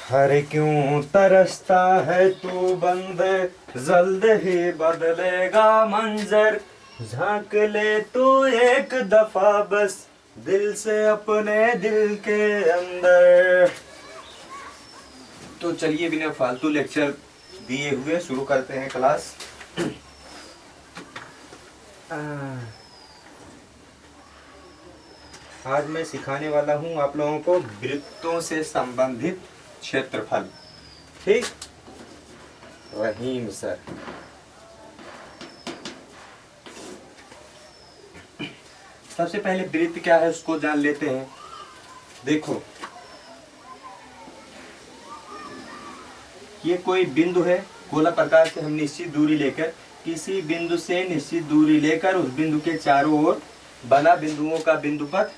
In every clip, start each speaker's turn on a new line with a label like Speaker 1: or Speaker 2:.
Speaker 1: हरे क्यों तरसता है तू बंद, जल्द ही बदलेगा मंजर। झांक ले तू एक दफा बस, दिल से अपने दिल के अंदर। तो चलिए बिना फालतू लेक्चर दिए हुए शुरू करते हैं क्लास। आज मैं सिखाने वाला हूं आप लोगों को वृत्तों से संबंधित क्षेत्रफल। ठीक, रहीम सर। सबसे पहले वृत्त क्या है उसको जान लेते हैं। देखो, ये कोई बिंदु है, गोला प्रकार से हम निश्चित दूरी लेकर, किसी बिंदु से निश्चित दूरी लेकर उस बिंदु के चारों ओर बना बिंदुओं का बिंदुपथ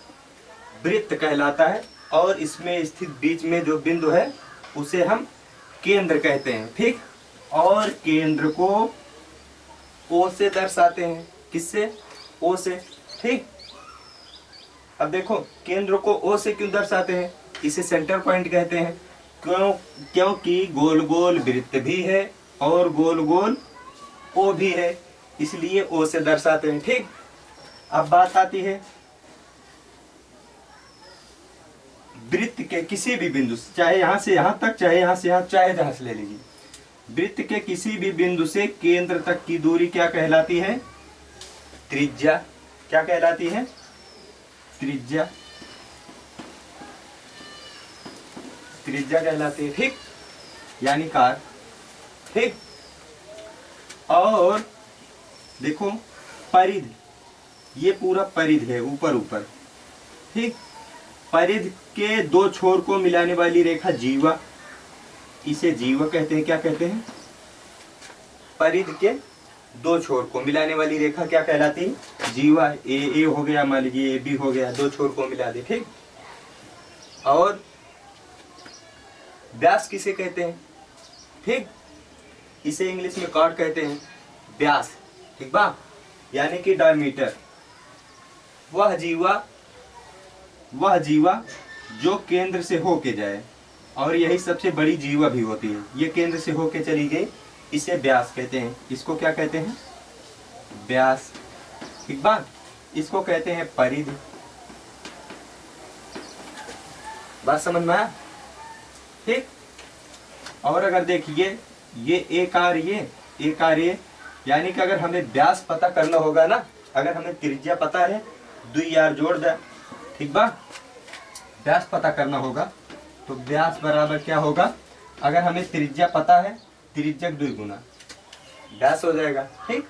Speaker 1: वृत्त कहलाता है। और इसमें स्थित बीच में जो बिंदु है उसे हम केंद्र कहते हैं। ठीक, और केंद्र को ओ से दर्शाते हैं। किससे? ओ से। ठीक, अब देखो, केंद्र को ओ से क्यों दर्शाते हैं? इसे सेंटर पॉइंट कहते हैं। क्यों? क्योंकि गोल गोल वृत्त भी है और गोल गोल ओ भी है, इसलिए ओ से दर्शाते हैं। ठीक, अब बात आती है वृत्त के किसी भी बिंदु से, चाहे यहां से यहां तक, चाहे यहां से यहां, चाहे जहां से ले लीजिए, वृत्त के किसी भी बिंदु से केंद्र तक की दूरी क्या कहलाती है? त्रिज्या। क्या कहलाती है? त्रिज्या। त्रिज्या कहलाती है। ठीक, यानी कार। ठीक, और देखो परिध, ये पूरा परिध है, ऊपर ऊपर। ठीक, परिध के दो छोर को मिलाने वाली रेखा जीवा, इसे जीवा कहते हैं। क्या कहते हैं? परिध के दो छोर को मिलाने वाली रेखा क्या कहलाती है? जीवा। ए हो गया, मान लीजिए ए बी हो गया, दो छोर को मिला दे। ठीक, और व्यास किसे कहते हैं? ठीक, इसे इंग्लिश में कॉर्ड कहते हैं, व्यास। ठीक बा, यानी कि डायमीटर। वह जीवा जो केंद्र से होके जाए, और यही सबसे बड़ी जीवा भी होती है। ये केंद्र से होके चली गई, इसे व्यास कहते हैं। इसको क्या कहते हैं? व्यास। ठीक बा, इसको कहते हैं परिधि। बात समझ में आया? ठीक, और अगर देखिए ये एक आर ये, यानी कि अगर हमें व्यास पता करना होगा ना, अगर हमें त्रिज्या पता है, 2 यार जोड़ दे। ठीक बा, व्यास पता करना होगा तो व्यास बराबर क्या होगा? अगर हमें त्रिज्या पता है, त्रिज्यक 2 गुना व्यास हो जाएगा। ठीक,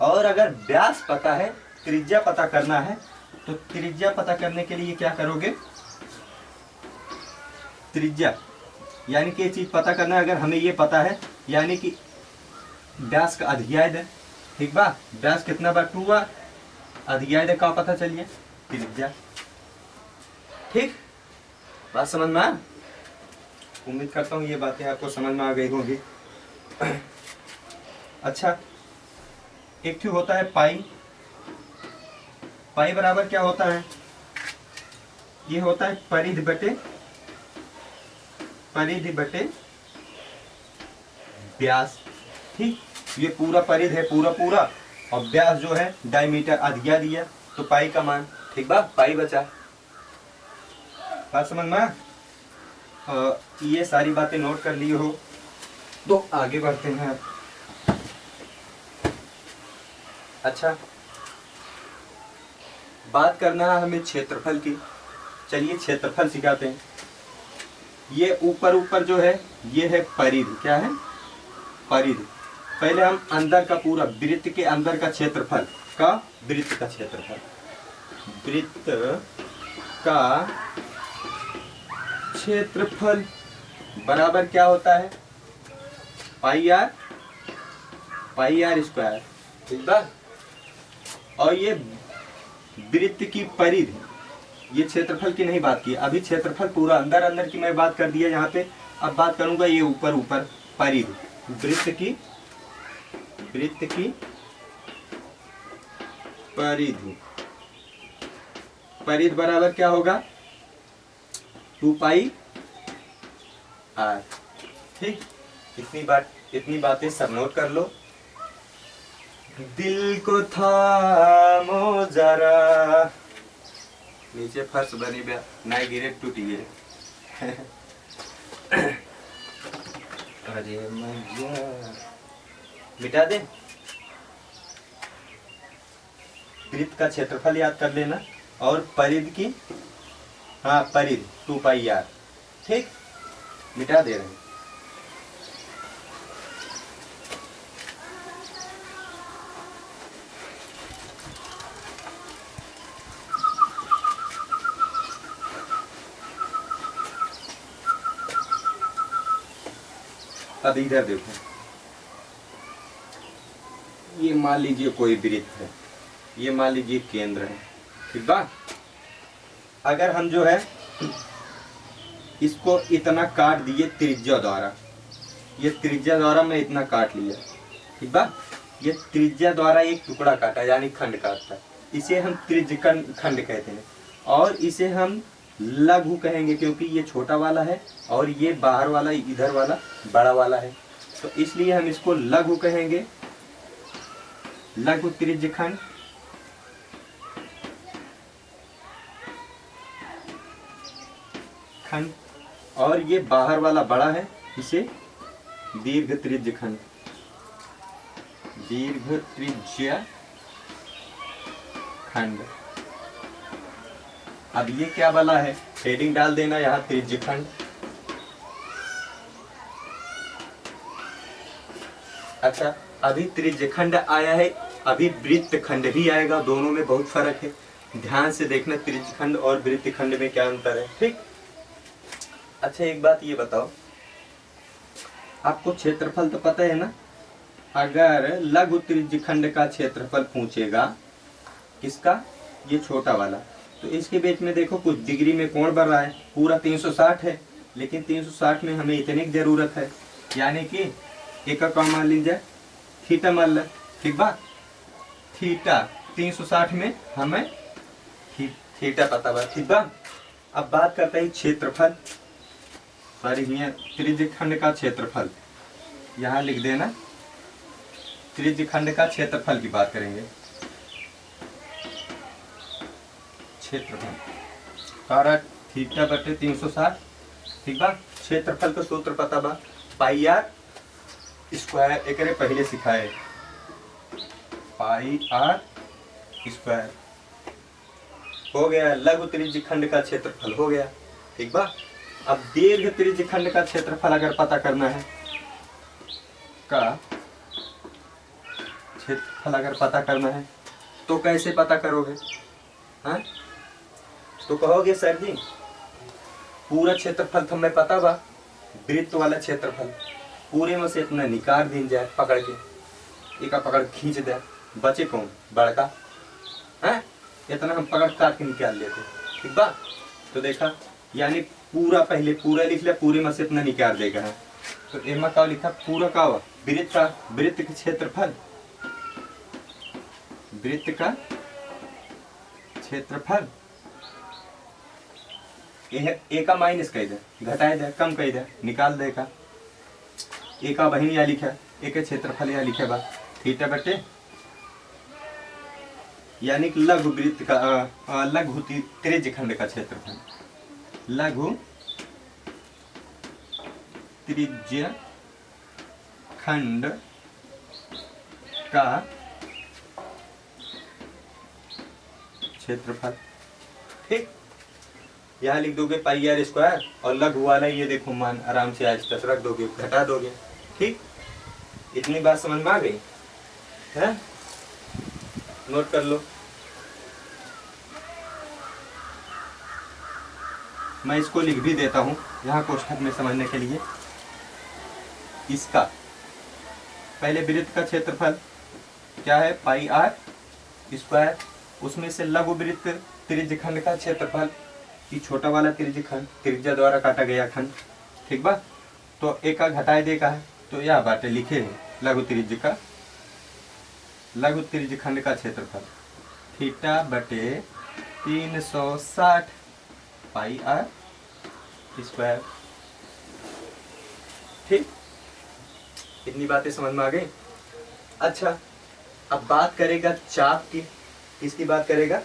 Speaker 1: और अगर व्यास पता है, त्रिज्या पता करना है, तो त्रिज्या पता करने के लिए क्या करोगे? त्रिज्या यानी कि ये चीज पता करना है। अगर हमें ये पता है, यानी कि व्यास का अधियाय है। ठीक बा, व्यास कितना बार? 2 बार। अधियाय है का पता चलिए? त्रिज्या। ठीक, बात समझ में आ? उम्मीद करता हूँ ये बातें आपको समझ में आ गई होंगी। अच्छा, एक ठीक होता है पाई। पाई बराबर क्या होता है? ये होता है परिधि बटे व्यास। ठीक, ये पूरा परिधि है, पूरा, और व्यास जो है डायमीटर अधिया दिया, तो पाई का मान। ठीक बा, पाई बचा। बात समझ में? ये सारी बातें नोट कर लिए हो तो आगे बढ़ते हैं। अच्छा, बात करना है हमें क्षेत्रफल की। चलिए क्षेत्रफल सिखाते हैं। ये ऊपर जो है, ये है परिधि। क्या है? परिधि। पहले हम अंदर का पूरा वृत्त के अंदर का क्षेत्रफल का, वृत्त का क्षेत्रफल, वृत्त का क्षेत्रफल बराबर क्या होता है? पाई आर स्क्वायर। ठीक बा, और ये वृत्त की परिधि, ये क्षेत्रफल की नहीं बात की, अभी क्षेत्रफल पूरा अंदर की मैं बात कर दिया यहाँ पे। अब बात करूंगा ये ऊपर परिधि, वृत्त की परिधि। परिधि बराबर क्या होगा? 2 पाई आर। ठीक, इतनी बातें सब नोट कर लो। दिल को थामो जरा, नीचे फर्श बनी बया ना गिरे टूट गए। अरे मैया, मिटा दे। वृत्त का क्षेत्रफल याद कर लेना और परिधि की, हाँ परिधि 2 पाई आर। ठीक, मिटा दे रहे हैं। अब इधर देखो, ये मान लीजिए कोई वृत्त है, ये मान लीजिए केंद्र है। ठीक बा, अगर हम जो है इसको इतना काट दिए त्रिज्या द्वारा, ये त्रिज्या द्वारा मैं इतना काट लिया। ठीक बा, ये त्रिज्या द्वारा एक टुकड़ा काटा यानी खंड काटता, इसे हम त्रिज्य खंड कहते हैं। और इसे हम लघु कहेंगे क्योंकि ये छोटा वाला है और ये बाहर वाला इधर वाला बड़ा वाला है, तो इसलिए हम इसको लघु कहेंगे, लघु त्रिज्य खंड। और ये बाहर वाला बड़ा है, इसे दीर्घ त्रिज्य खंड, दीर्घ त्रिज्य खंड। अब ये क्या वाला है, हेडिंग डाल देना यहाँ त्रिज्य खंड। अच्छा, अभी त्रिज्य खंड आया है, अभी वृत्त खंड भी आएगा, दोनों में बहुत फर्क है। ध्यान से देखना त्रिज्य खंड और वृत्त खंड में क्या अंतर है। ठीक, अच्छा एक बात ये बताओ, आपको क्षेत्रफल तो पता है ना। अगर लघु त्रिज्य खंड का क्षेत्रफल पूछेगा, किसका, ये छोटा वाला, तो इसके बीच में देखो कुछ डिग्री में कोण बढ़ रहा है, पूरा 360 है, लेकिन 360 में हमें इतने की जरूरत है, यानी कि एक का मान लीजिए थीटा मान लें। ठीक बा, थीटा 360 में हमें थीटा पता बा। ठीक बा, अब बात करते हैं क्षेत्रफल, त्रिज्य खंड का क्षेत्रफल, यहाँ लिख देना, त्रिज्य खंड का क्षेत्रफल की बात करेंगे। क्षेत्रफल कारक थीटा बटे 360। ठीक बा, क्षेत्रफल का सूत्र पता बा, पाई आर स्क्वायर, एक पहले सिखाए, पाई आर स्क्वायर। हो गया लघु त्रिज्य खंड का क्षेत्रफल, हो गया। ठीक बा, अब दीर्घ त्रिज्य खंड का क्षेत्रफल अगर पता करना है, क्षेत्रफल अगर पता करना है तो कैसे पता करोगे? हाँ, तो कहोगे सर जी पूरा क्षेत्रफल तो हमें पता बा, वृत्त वाला क्षेत्रफल पूरे में से इतना निकाल दी जाए पकड़ के, एक पकड़ खींच दे, बचे कौन, बड़का है, इतना हम पकड़ काट के निकाल लेते। ठीक बा, तो देखा, यानी पूरा पहले पूरा लिख लिया, पूरे में से इतना निकाल देगा है, तो एमा का लिखा पूरा का वृत्त का, वृत्त के क्षेत्रफल, वृत्त का क्षेत्रफल एका माइनस कह दे, घटाए दे, कम कह दे, निकाल दे का, एका बहिन या लिखा, एक क्षेत्रफल या लिखे बा थीटा बटे, यानी कि लघु वृत्त का लघु त्रिज्य खंड का क्षेत्रफल, लघु त्रिज्य खंड का क्षेत्रफल। ठीक, यहाँ लिख दोगे पाई आर स्क्वायर, और लघु वाला ये देखो मान आराम से आज तक रख दोगे, घटा दोगे। ठीक, इतनी बात समझ में आ गई है, नोट कर लो। मैं इसको लिख भी देता हूं यहाँ कोष्ठक में समझने के लिए। इसका पहले वृत्त का क्षेत्रफल क्या है, पाई आर स्क्वायर, उसमें से लघु वृत्त त्रिज्य खंड का क्षेत्रफल, ये छोटा वाला त्रिज्य खंड, त्रिज्या द्वारा काटा गया खंड। ठीक बा, तो एक का घटाए देगा है, तो यह बातें लिखे हैं लघु त्रिज्य का, लघु त्रिज्य खंड का क्षेत्रफल थीटा बटे 360 पाई आर स्क्वायर। ठीक, इतनी बातें समझ में आ गई। अच्छा, अब बात करेगा चाप की। किसकी बात करेगा?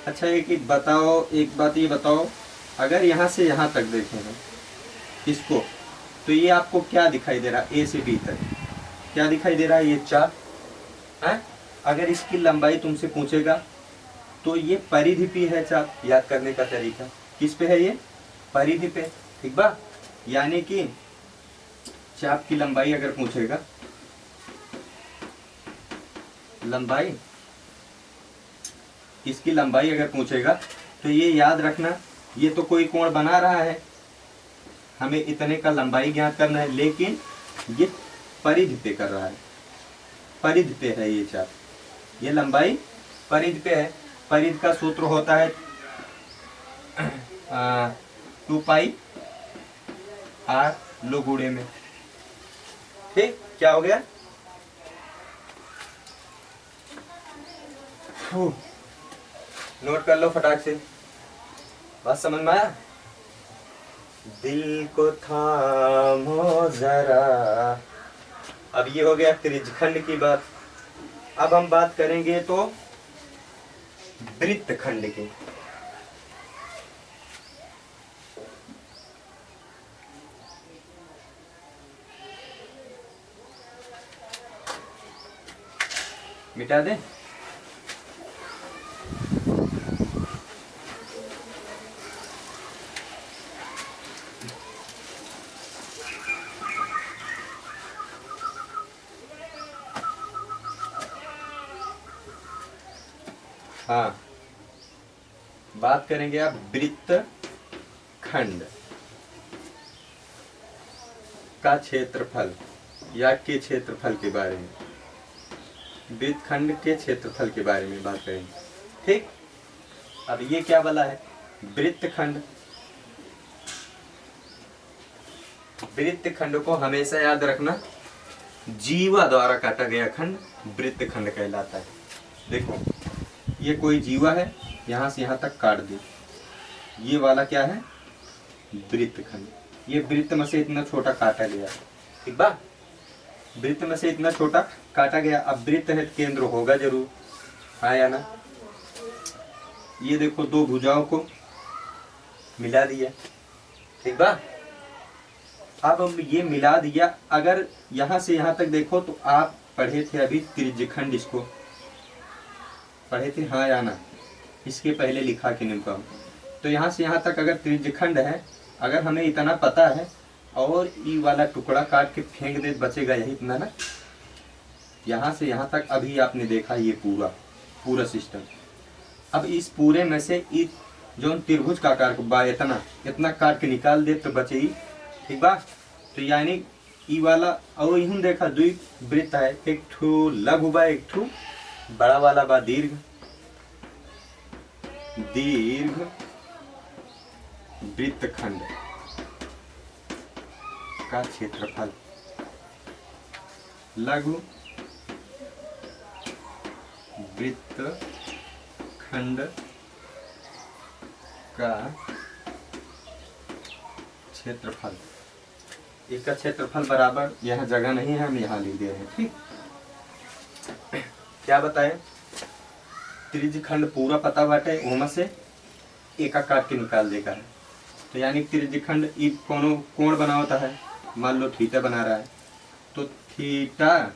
Speaker 1: अच्छा, एक बात ये बताओ, अगर यहाँ से यहाँ तक देखें हम इसको, तो ये आपको क्या दिखाई दे रहा है? ए से बी तक क्या दिखाई दे रहा है? ये चाप है। अगर इसकी लंबाई तुमसे पूछेगा तो ये परिधि पे है चाप। याद करने का तरीका किस पे है? ये परिधि पे, ठीक बा। यानी कि चाप की लंबाई अगर पूछेगा, लंबाई, इसकी लंबाई अगर पूछेगा तो ये याद रखना, ये तो कोई कोण बना रहा है, हमें इतने का लंबाई ज्ञात करना है, लेकिन ये परिधि पे कर रहा है, परिधि पे है ये चाप, ये लंबाई परिधि पे है। परिधि का सूत्र होता है 2 पाई r लो गुणे में। ठीक, क्या हो गया? नोट कर लो फटाक से, बात समझ में आया? दिल को थामो जरा। अब ये हो गया त्रिज्यखंड की बात। अब हम बात करेंगे तो वृत्तखंड की। मिटा दे। हाँ, बात करेंगे आप वृत्तखंड का क्षेत्रफल या के क्षेत्रफल के बारे में, वृत्तखंड के क्षेत्रफल के बारे में बात करेंगे। ठीक, अब ये क्या वाला है? वृत्तखंड। वृत्तखंड को हमेशा याद रखना, जीवा द्वारा काटा गया खंड वृत्तखंड कहलाता है। देखो, ये कोई जीवा है, यहां से यहां तक काट दे, ये वाला क्या है? वृत्तखंड। ये वृत्त में से इतना छोटा काटा गया, ठीक बा? वृत्त में से इतना छोटा काटा गया। अब वृत्त है, केंद्र होगा जरूर, हाँ या ना? ये देखो, दो भुजाओं को मिला दिया, ठीक बा? अब हम ये मिला दिया। अगर यहां से यहां तक देखो तो आप पढ़े थे अभी त्रिज्यखंड, इसको पढ़े थे, हाँ या ना? इसके पहले लिखा कि नहीं कहा? तो यहाँ से यहाँ तक अगर त्रिज्यखंड है, अगर हमें इतना पता है और ई वाला टुकड़ा काट के फेंक दे, बचेगा यही इतना ना। यहाँ से यहाँ तक अभी आपने देखा ये पूरा सिस्टम। अब इस पूरे में से जो त्रिभुज का आकार को बा इतना काट के निकाल दे तो बचे ही, ठीक बा? तो यानी ई वाला और यूं देखा, दुई वृत्त है, एक ठू लघु बा, एक ठू बड़ा वाला बा दीर्घ। दीर्घ वृत्तखंड का क्षेत्रफल, लघु वृत्तखंड का क्षेत्रफल। इसका क्षेत्रफल बराबर, यहाँ जगह नहीं है, हम यहाँ लिख दे रहे हैं। ठीक, क्या बताएं? त्रिज्यखंड पूरा पता बाटे, वहां से एक काट के निकाल देगा। तो यानी त्रिज्यखंड कोण बना होता है, मान लो थीटा बना रहा है, तो थीटा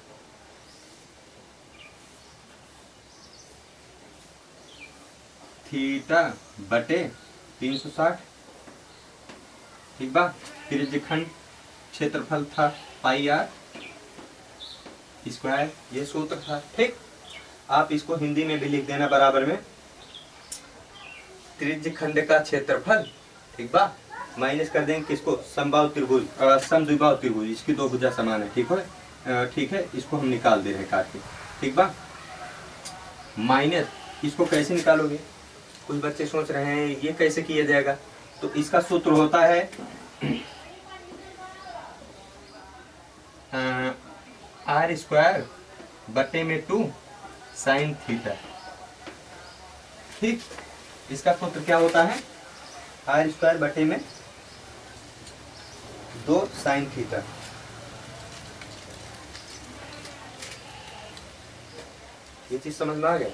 Speaker 1: बटे 360, ठीक बा? त्रिज्यखंड क्षेत्रफल था पाई r स्क्वायर, ये सूत्र था। ठीक, आप इसको हिंदी में भी लिख देना बराबर में, त्रिज्यखंड का क्षेत्रफल, ठीक बा? माइनस कर देंगे किसको? समबाहु त्रिभुज, समद्विबाहु त्रिभुज, इसकी दो भुजा समान है, ठीक है? ठीक है, इसको हम निकाल दे रहे हैं काट के, ठीक बा? माइनस, इसको कैसे निकालोगे? कुछ बच्चे सोच रहे हैं ये कैसे किया जाएगा। तो इसका सूत्र होता है r स्क्वायर बटे में 2 साइन थीटा। ठीक, इसका सूत्र क्या होता है, आर स्क्वायर बटे में 2 साइन थीटा। ये चीज समझ में आ गया।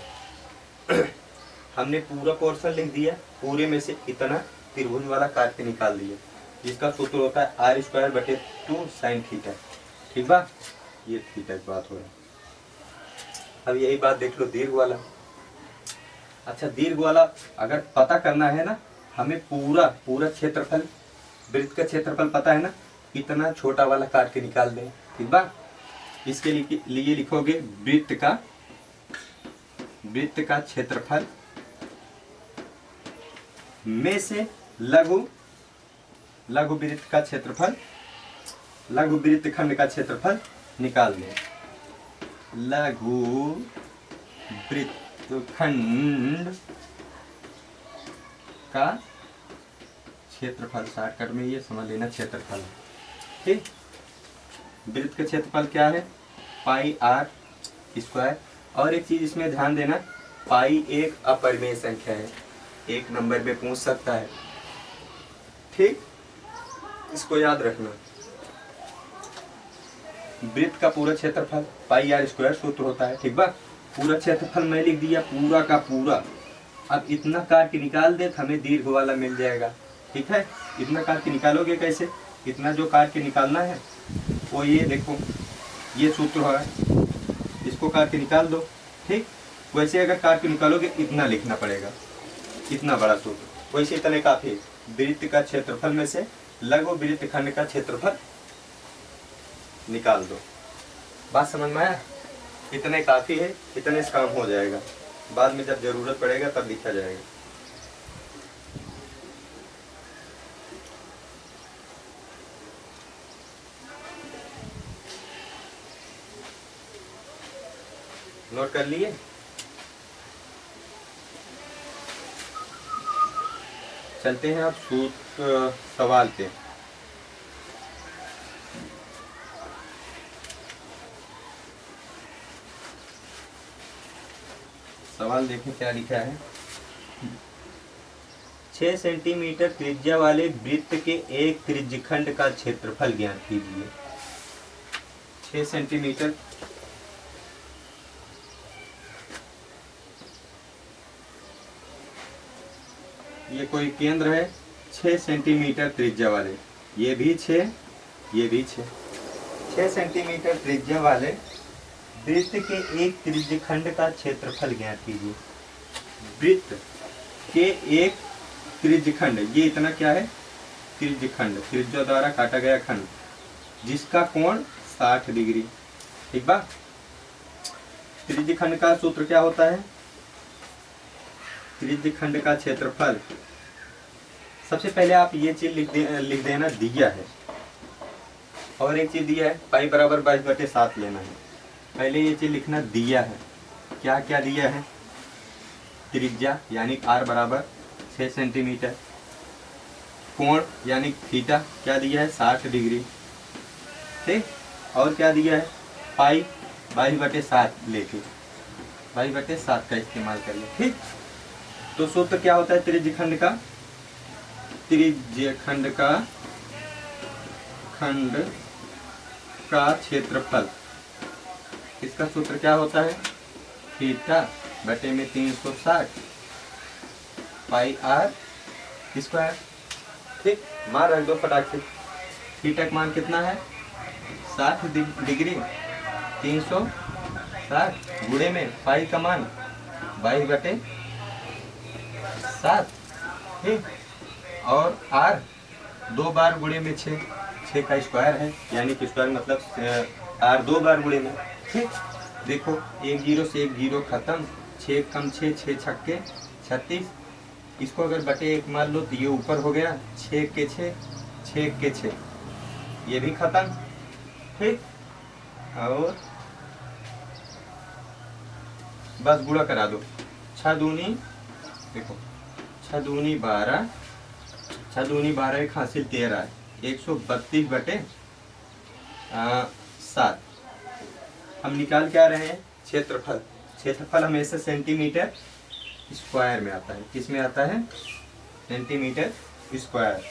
Speaker 1: हमने पूरा पोर्शन लिख दिया, पूरे में से इतना त्रिभुज वाला काट के निकाल दिया, जिसका सूत्र होता है आर स्क्वायर बटे 2 साइन थीटा। ठीक बा, ये थीटा की बात हो रही है। अब यही बात देख लो दीर्घ वाला। अच्छा, दीर्घ वाला अगर पता करना है ना, हमें पूरा क्षेत्रफल, वृत्त का क्षेत्रफल पता है ना, इतना छोटा वाला काट के निकाल दें। ठीक बा, इसके लिए लिखोगे वृत्त का क्षेत्रफल में से लघु वृत्त का क्षेत्रफल, लघु वृत्त खंड का क्षेत्रफल निकाल दें। लघु वृत्तखंड का क्षेत्रफल, शॉर्टकट में ये समझ लेना क्षेत्रफल। ठीक, वृत्त का क्षेत्रफल क्या है, पाई आर स्क्वायर। और एक चीज इसमें ध्यान देना, पाई एक अपरिमेय संख्या है, एक नंबर में पूछ सकता है। ठीक, इसको याद रखना। वृत्त का पूरा क्षेत्रफल पाई आर स्क्वायर सूत्र होता है। ठीक बा, पूरा क्षेत्रफल मैं लिख दिया, पूरा का पूरा। अब इतना काट के निकाल दे तो हमें दीर्घ वाला मिल जाएगा। ठीक है, इतना काट के निकालोगे कैसे, इतना जो काट के निकालना है वो ये देखो, ये सूत्र है, इसको काट के निकाल दो। ठीक, वैसे अगर काट के निकालोगे इतना लिखना पड़ेगा, इतना बड़ा सूत्र। वैसे इतने काफी है। वृत्त का क्षेत्रफल में से लघु वृत्त खंड का क्षेत्रफल निकाल दो। बात समझ में आया, इतने काफी है, इतने से काम हो जाएगा। बाद में जब जरूरत पड़ेगा तब लिखा जाएगा। नोट कर लिए। चलते हैं अब सूत्र सवाल पे। सवाल देखें क्या लिखा है। 6 सेंटीमीटर त्रिज्या वाले वृत्त के एक त्रिज्यखंड का क्षेत्रफल ज्ञात कीजिए। 6 सेंटीमीटर ये कोई केंद्र है, 6 सेंटीमीटर त्रिज्या वाले, ये भी 6, ये भी 6। 6 सेंटीमीटर त्रिज्या वाले वृत्त के एक त्रिज्यखंड का क्षेत्रफल ज्ञात कीजिए। वृत्त के एक त्रिज्यखंड, ये इतना क्या है, त्रिज्यखंड, त्रिज्या द्वारा काटा गया खंड, जिसका कोण 60 डिग्री। ठीक बा, त्रिज्यखंड का सूत्र क्या होता है, त्रिज्यखंड का क्षेत्रफल। सबसे पहले आप ये चीज लिख देना, दिया है। और एक चीज दिया है, पाई बराबर 22/7 लेना है। पहले ये चीज लिखना, दिया है। क्या क्या दिया है, त्रिज्या यानी आर बराबर 6 सेंटीमीटर, कोण यानी थीटा क्या दिया है 60 डिग्री। ठीक, और क्या दिया है, पाई 22/7 लेके 22/7 का इस्तेमाल करिए। ठीक, तो सूत्र क्या होता है त्रिज्यखंड का, त्रिज्यखंड का खंड का क्षेत्रफल, इसका सूत्र क्या होता है, थीटा बटे में 360 पाई आर स्क्वायर। ठीक, मान रख दो फटाक से। थीटा का मान कितना है 60 डिग्री, 360 गुणे में पाई का मान 22/7। ठीक, और आर 2 बार गुणे में 6, 6 का स्क्वायर है, यानी कि स्क्वायर मतलब आर 2 बार गुणे में। ठीक, देखो 1 0 से 1 0 खत्म, 6 कम 6, 6 छक्के 36। इसको अगर बटे 1 मान लो तो ये ऊपर हो गया, 6 के 6, 6 के 6, ये भी खत्म। ठीक, और बस गुणा करा दो, 6 दूनी, देखो 6 दूनी 12, 6 दूनी 12 एक हासिल 13 है, 132/7। हम निकाल क्या रहे हैं, क्षेत्रफल। क्षेत्रफल हमेशा सेंटीमीटर स्क्वायर में आता है। किस में आता है? Centimetre square.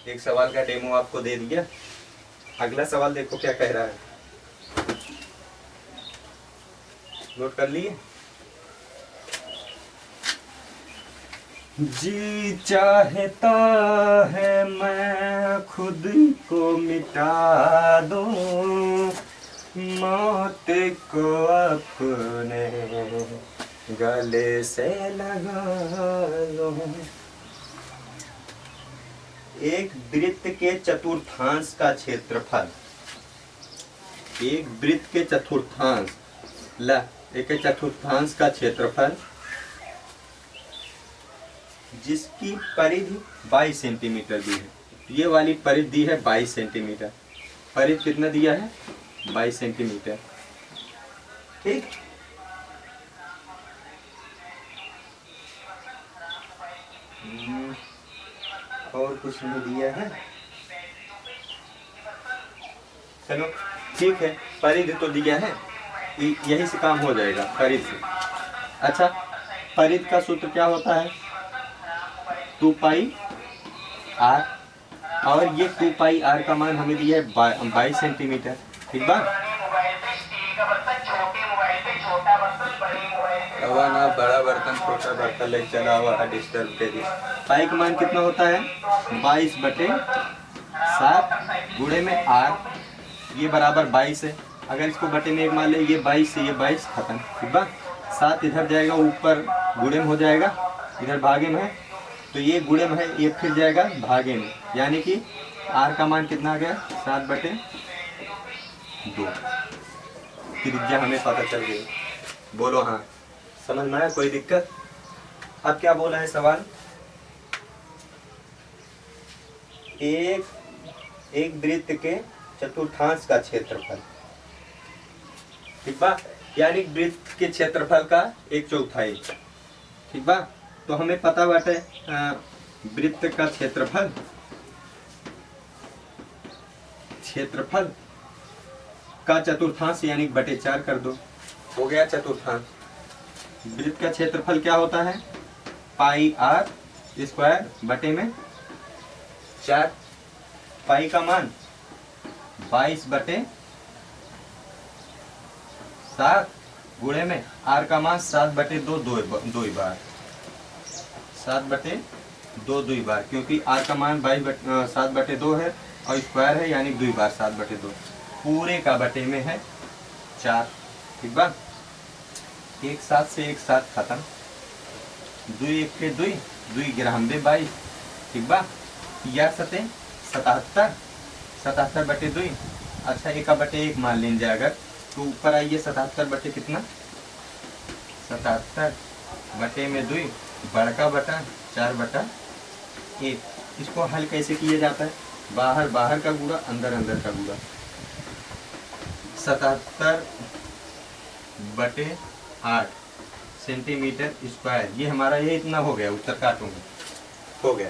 Speaker 1: एक सवाल का डेमो आपको दे दिया। अगला सवाल देखो क्या कह रहा है, नोट कर लिए? जी चाहता है मैं खुद को मिटा दूं, मौत को अपने गले से लगा लूं। एक वृत्त के चतुर्थांश का क्षेत्रफल, एक वृत्त के चतुर्थांश एक चतुर्थांश का क्षेत्रफल जिसकी परिधि 22 सेंटीमीटर दी है। ये वाली परिधि दी है 22 सेंटीमीटर। परिधि कितना दिया है? 22 सेंटीमीटर। ठीक, और कुछ नहीं दिया है। चलो ठीक है, परिधि तो दिया है, यही से काम हो जाएगा परिधि से। अच्छा, परिधि का सूत्र क्या होता है? 2 पाई आर, और ये 2 पाई आर का मान हमें दिया है 22 सेंटीमीटर। ठीक बात? ना बड़ा बर्तन छोटा बर्तन ले चला हुआ डिस्टर्ब दे दिया। पाई का मान कितना होता है? 22/7 गुणे में आर, ये बराबर 22 है। अगर इसको बटे में एक मान ले, ये 22 से ये 22 खत्म। ठीक बा? 7 इधर जाएगा, ऊपर गुणे में हो जाएगा, इधर भागे में है, तो ये गुणे में है, ये फिर जाएगा भागे में, यानी कि आर का मान कितना आ गया? 7/2। त्रिज्या हमें पता चल गई। बोलो हाँ, समझ में आया? कोई दिक्कत? अब क्या बोला है सवाल? एक वृत्त के चतुर्थांश का क्षेत्रफल। ठीक बा? यानी वृत्त के क्षेत्रफल का 1/4। ठीक बा? तो हमें पता बाटे वृत्त का क्षेत्रफल का चतुर्थांश यानी बटे 4 कर दो, हो गया चतुर्थांश। वृत्त का क्षेत्रफल क्या होता है? पाई आर स्क्वायर बटे में 4। पाई का मान 22/7 गुणे में आर का मान 7/2 दो बार, 7/2 2 बार, क्योंकि आर का मान 7/2 है और स्क्वायर है, यानी 2 बार 7/2। पूरे का बटे में है 4। ठीक बा? एक साथ से एक साथ खत्म। 2 1 के 2 2 22। ठीक बा? या 77 77/2। अच्छा, 1/1 मान लीजिए अगर, तो ऊपर आइए 77 बटे कितना? 77/2 बड़का बटा 4/1। इसको हल कैसे किया जाता है? बाहर बाहर का गुणा, अंदर अंदर का गुणा। 77/8 सेंटीमीटर स्क्वायर, ये हमारा ये इतना हो गया, उत्तर काटूंगा, हो गया।